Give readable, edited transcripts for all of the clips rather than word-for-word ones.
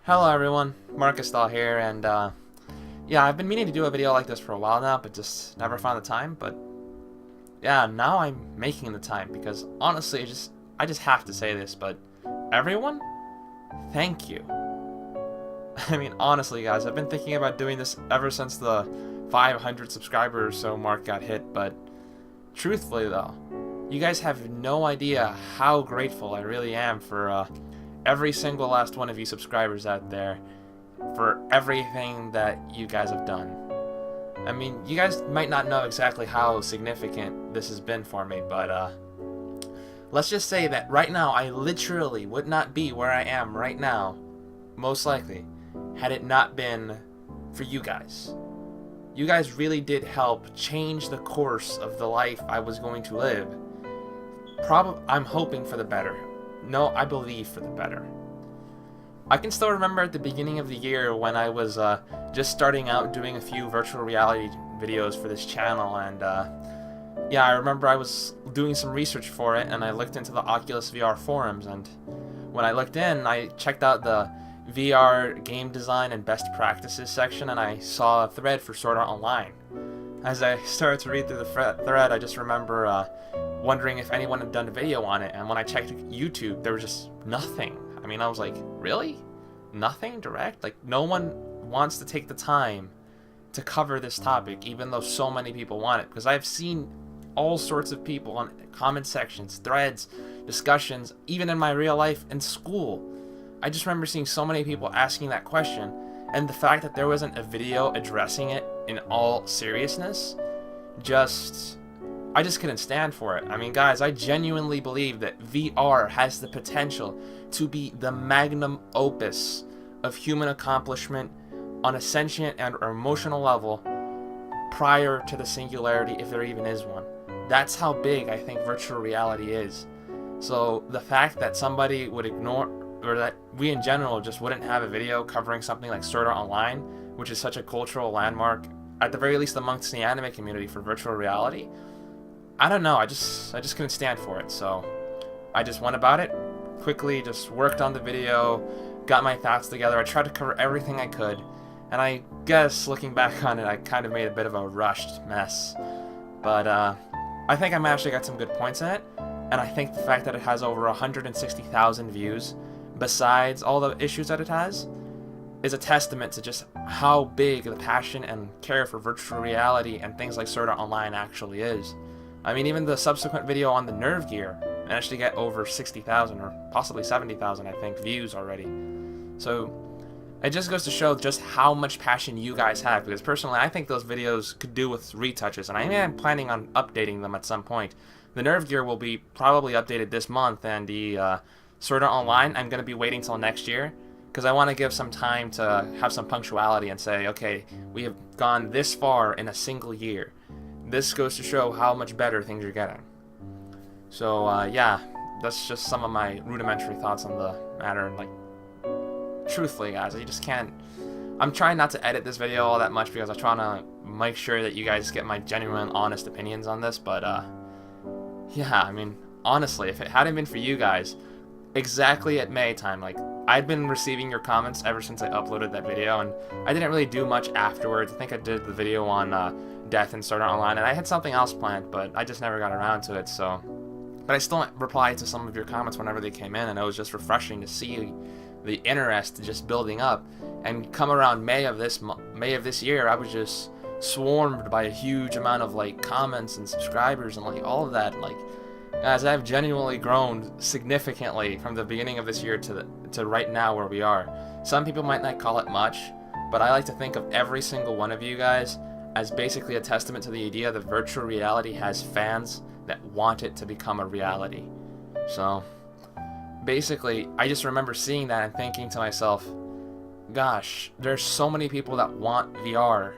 Hello everyone, Marcus Dahl here, and yeah, I've been meaning to do a video like this for a while now, but just never found the time. But yeah, now I'm making the time because honestly, I just have to say this, but everyone, thank you. I mean, honestly, guys, I've been thinking about doing this ever since the 500 subscriber or so mark got hit, but truthfully though, you guys have no idea how grateful I really am for every single last one of you subscribers out there for everything that you guys have done. I mean, you guys might not know exactly how significant this has been for me, but let's just say that right now I literally would not be where I am right now, most likely, had it not been for you guys. You guys really did help change the course of the life I was going to live. I'm hoping for the better. No, I believe for the better. I can still remember at the beginning of the year when I was just starting out doing a few virtual reality videos for this channel, and yeah, I remember I was doing some research for it, and I looked into the Oculus VR forums, and when I looked in, I checked out the VR game design and best practices section, and I saw a thread for Sword Art Online. As I started to read through the thread, I just remember wondering if anyone had done a video on it, and when I checked YouTube, there was just nothing. I mean, I was like, really? Nothing direct? Like, no one wants to take the time to cover this topic, even though so many people want it, because I've seen all sorts of people on comment sections, threads, discussions, even in my real life in school. I just remember seeing so many people asking that question, and the fact that there wasn't a video addressing it in all seriousness, I just couldn't stand for it. I mean, guys, I genuinely believe that VR has the potential to be the magnum opus of human accomplishment on a sentient and emotional level prior to the singularity, if there even is one. That's how big I think virtual reality is. So the fact that somebody would ignore, or that we in general just wouldn't have a video covering something like Sword Art Online, which is such a cultural landmark, at the very least amongst the anime community for virtual reality, I don't know, I just couldn't stand for it. So I just went about it quickly, just worked on the video, got my thoughts together. I tried to cover everything I could, and I guess looking back on it, I kind of made a bit of a rushed mess. But I think I managed to get some good points in it, and I think the fact that it has over 160,000 views, besides all the issues that it has, is a testament to just how big the passion and care for virtual reality and things like Sword Art Online actually is. I mean, even the subsequent video on the Nerve Gear managed to get over 60,000 or possibly 70,000, I think, views already. So it just goes to show just how much passion you guys have, because personally I think those videos could do with retouches, and I am planning on updating them at some point. The Nerve Gear will be probably updated this month, and the Sword Art Online, I'm going to be waiting till next year, because I want to give some time to have some punctuality and say, okay, we have gone this far in a single year. This goes to show how much better things are getting. So yeah, that's just some of my rudimentary thoughts on the matter. And like, truthfully, guys, I just can't. I'm trying not to edit this video all that much because I'm trying to make sure that you guys get my genuine, honest opinions on this. But yeah, I mean, honestly, if it hadn't been for you guys, exactly at May time, like, I'd been receiving your comments ever since I uploaded that video, and I didn't really do much afterwards. I think I did the video on Death and Sword Art Online, and I had something else planned, but I just never got around to it. So, but I still replied to some of your comments whenever they came in, and it was just refreshing to see the interest just building up. And come around May of this year, I was just swarmed by a huge amount of like comments and subscribers and like all of that. Like, guys, I've genuinely grown significantly from the beginning of this year to right now where we are. Some people might not call it much, but I like to think of every single one of you guys as basically a testament to the idea that virtual reality has fans that want it to become a reality. So basically, I just remember seeing that and thinking to myself, gosh, there's so many people that want VR,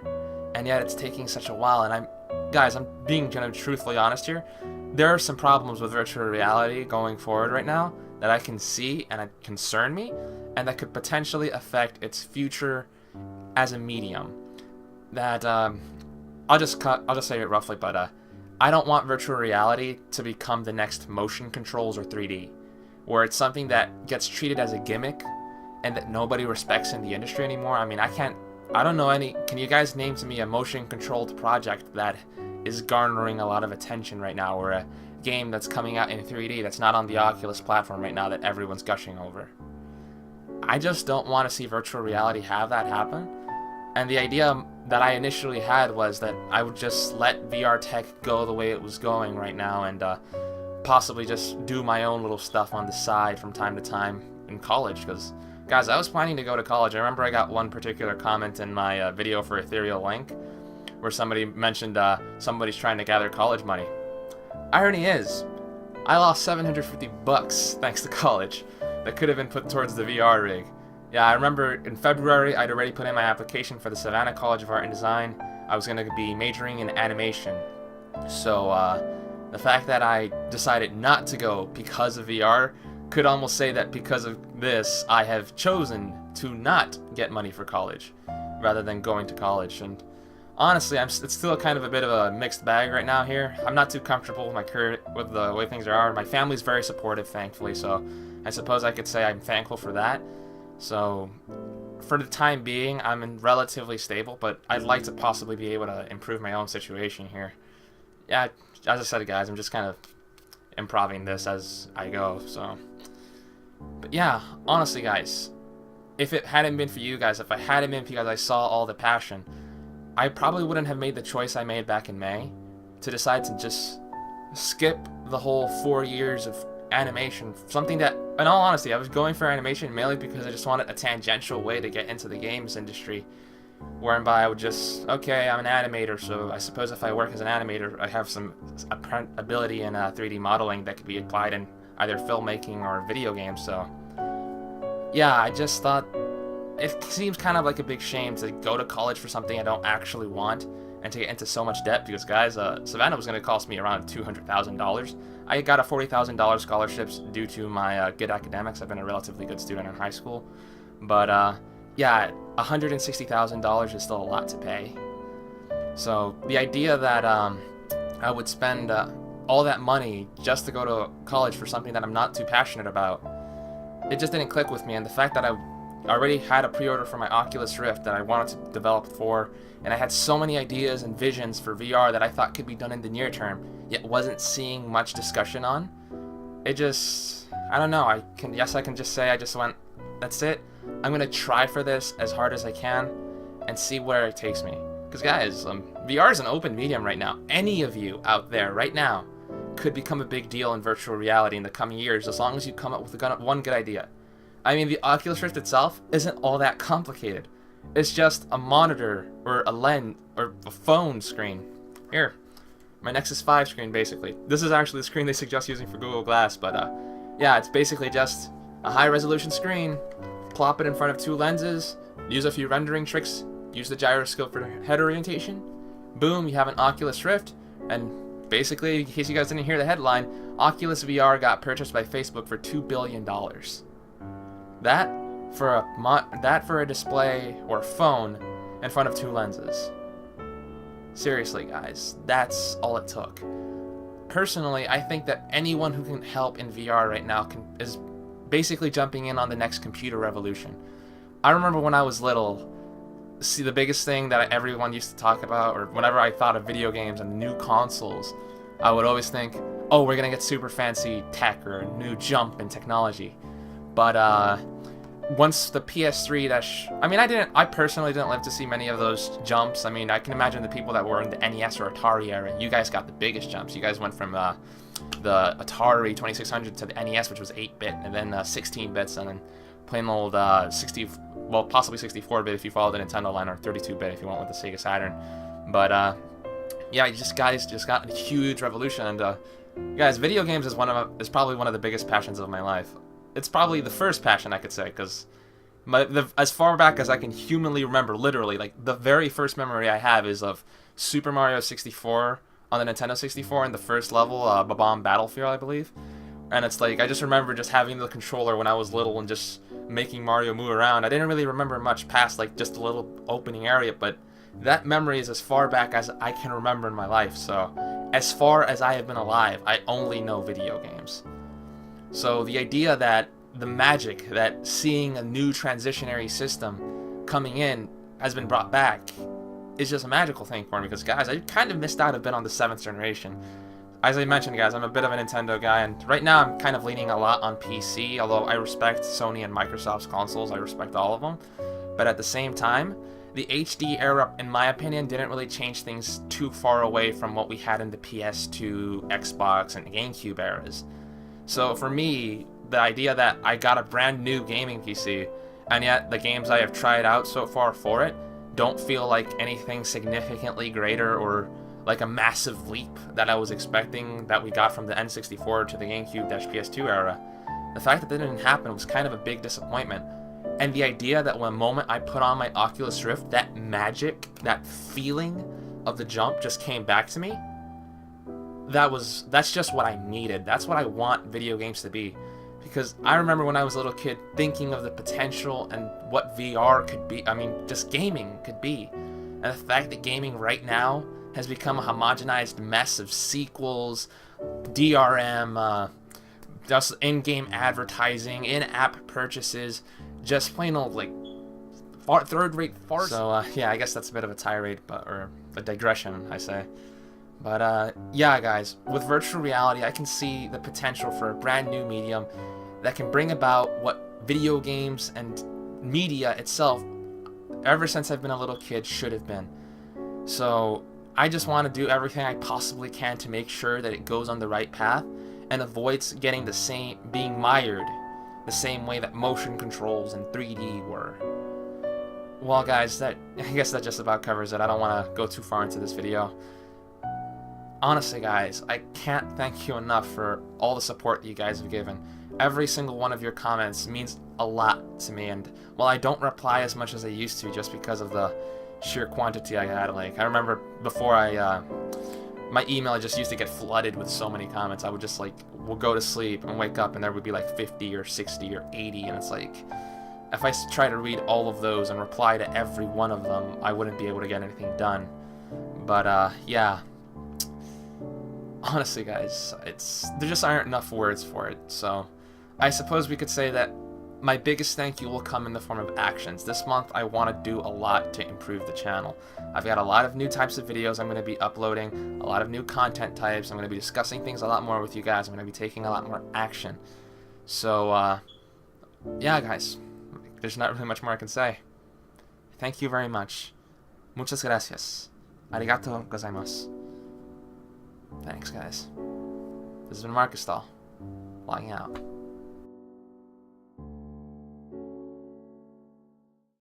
and yet it's taking such a while. And I'm being kind of truthfully honest here. There are some problems with virtual reality going forward right now that I can see and that concern me, and that could potentially affect its future as a medium. That I'll just say it roughly, but I don't want virtual reality to become the next motion controls or 3D, where it's something that gets treated as a gimmick and that nobody respects in the industry anymore. I mean, I don't know any. Can you guys name to me a motion controlled project that is garnering a lot of attention right now, or a game that's coming out in 3D that's not on the Oculus platform right now that everyone's gushing over? I just don't want to see virtual reality have that happen. And the idea that I initially had was that I would just let VR tech go the way it was going right now, and possibly just do my own little stuff on the side from time to time in college. Because, guys, I was planning to go to college. I remember I got one particular comment in my video for Ethereal Link where somebody mentioned somebody's trying to gather college money. Irony is, I lost $750 thanks to college that could have been put towards the VR rig. Yeah, I remember in February I'd already put in my application for the Savannah College of Art and Design. I was going to be majoring in animation. So the fact that I decided not to go because of VR could almost say that because of this I have chosen to not get money for college rather than going to college. And honestly, it's still kind of a bit of a mixed bag right now here. I'm not too comfortable with with the way things are. My family's very supportive, thankfully, so I suppose I could say I'm thankful for that. So for the time being, I'm relatively stable, but I'd like to possibly be able to improve my own situation here. Yeah, as I said, guys, I'm just kind of improving this as I go, so. But yeah, honestly, guys, if it hadn't been for you guys, if I hadn't been because I saw all the passion, I probably wouldn't have made the choice I made back in May to decide to just skip the whole 4 years of animation. Something that, in all honesty, I was going for animation mainly because I just wanted a tangential way to get into the games industry, whereby I would just, okay, I'm an animator, so I suppose if I work as an animator, I have some ability in 3D modeling that could be applied in either filmmaking or video games. So yeah, I just thought it seems kind of like a big shame to go to college for something I don't actually want and to get into so much debt, because, guys, Savannah was going to cost me around $200,000. I got a $40,000 scholarships due to my good academics. I've been a relatively good student in high school. But yeah, $160,000 is still a lot to pay. So the idea that I would spend all that money just to go to college for something that I'm not too passionate about, it just didn't click with me. And the fact that I already had a pre-order for my Oculus Rift that I wanted to develop for, and I had so many ideas and visions for VR that I thought could be done in the near term, yet wasn't seeing much discussion on. It just, I don't know, I can just say I just went, that's it. I'm gonna try for this as hard as I can and see where it takes me. Because, guys, VR is an open medium right now. Any of you out there right now could become a big deal in virtual reality in the coming years, as long as you come up with one good idea. I mean, the Oculus Rift itself isn't all that complicated. It's just a monitor or a lens or a phone screen. Here, my Nexus 5 screen, basically. This is actually the screen they suggest using for Google Glass, but yeah, it's basically just a high-resolution screen. Plop it in front of two lenses, use a few rendering tricks, use the gyroscope for head orientation. Boom, you have an Oculus Rift, and basically, in case you guys didn't hear the headline, Oculus VR got purchased by Facebook for $2 billion. That for a display or a phone in front of two lenses. Seriously, guys, that's all it took. Personally, I think that anyone who can help in VR right now is basically jumping in on the next computer revolution. I remember when I was little, the biggest thing that everyone used to talk about, or whenever I thought of video games and new consoles, I would always think, oh, we're gonna get super fancy tech or a new jump in technology. But once the PS3 I personally didn't live to see many of those jumps. I mean, I can imagine the people that were in the NES or Atari era. You guys got the biggest jumps. You guys went from the Atari 2600 to the NES, which was 8-bit, and then 16 bits, and then plain old possibly 64-bit if you followed the Nintendo line, or 32-bit if you went with the Sega Saturn. But yeah, guys just got a huge revolution. And guys, video games is probably one of the biggest passions of my life. It's probably the first passion, I could say, because as far back as I can humanly remember, literally, like, the very first memory I have is of Super Mario 64 on the Nintendo 64 in the first level, Bob-omb Battlefield, I believe. And it's like, I just remember just having the controller when I was little and just making Mario move around. I didn't really remember much past, like, just a little opening area, but that memory is as far back as I can remember in my life. So, as far as I have been alive, I only know video games. So the idea that the magic that seeing a new transitionary system coming in has been brought back is just a magical thing for me, because guys, I kind of missed out a bit on the 7th generation. As I mentioned, guys, I'm a bit of a Nintendo guy, and right now I'm kind of leaning a lot on PC, although I respect Sony and Microsoft's consoles, I respect all of them. But at the same time, the HD era, in my opinion, didn't really change things too far away from what we had in the PS2, Xbox, and GameCube eras. So for me, the idea that I got a brand new gaming PC, and yet the games I have tried out so far for it don't feel like anything significantly greater or like a massive leap that I was expecting that we got from the N64 to the GameCube-PS2 era. The fact that that didn't happen was kind of a big disappointment. And the idea that one moment I put on my Oculus Rift, that magic, that feeling of the jump just came back to me, that's just what I needed. That's what I want video games to be. Because I remember when I was a little kid thinking of the potential and what VR could be, I mean, just gaming could be. And the fact that gaming right now has become a homogenized mess of sequels, DRM, just in-game advertising, in-app purchases, just plain old, like, third-rate farce. So, yeah, I guess that's a bit of a tirade, or a digression, I say. But, yeah, guys, with virtual reality, I can see the potential for a brand new medium that can bring about what video games and media itself, ever since I've been a little kid, should have been. So I just want to do everything I possibly can to make sure that it goes on the right path and avoids getting being mired the same way that motion controls in 3D were. Well, guys, I guess that just about covers it. I don't want to go too far into this video. Honestly, guys, I can't thank you enough for all the support that you guys have given. Every single one of your comments means a lot to me, and while I don't reply as much as I used to just because of the sheer quantity I had, like, I remember before my email just used to get flooded with so many comments. I would just, like, we'll go to sleep and wake up and there would be like 50 or 60 or 80, and it's like, if I try to read all of those and reply to every one of them, I wouldn't be able to get anything done. But, yeah. Honestly, guys, there just aren't enough words for it, so I suppose we could say that my biggest thank you will come in the form of actions. This month, I want to do a lot to improve the channel. I've got a lot of new types of videos I'm going to be uploading, a lot of new content types. I'm going to be discussing things a lot more with you guys. I'm going to be taking a lot more action. So, yeah, guys, there's not really much more I can say. Thank you very much. Muchas gracias. Arigato gozaimasu. Thanks, guys. This has been Marcus Dahl, logging out.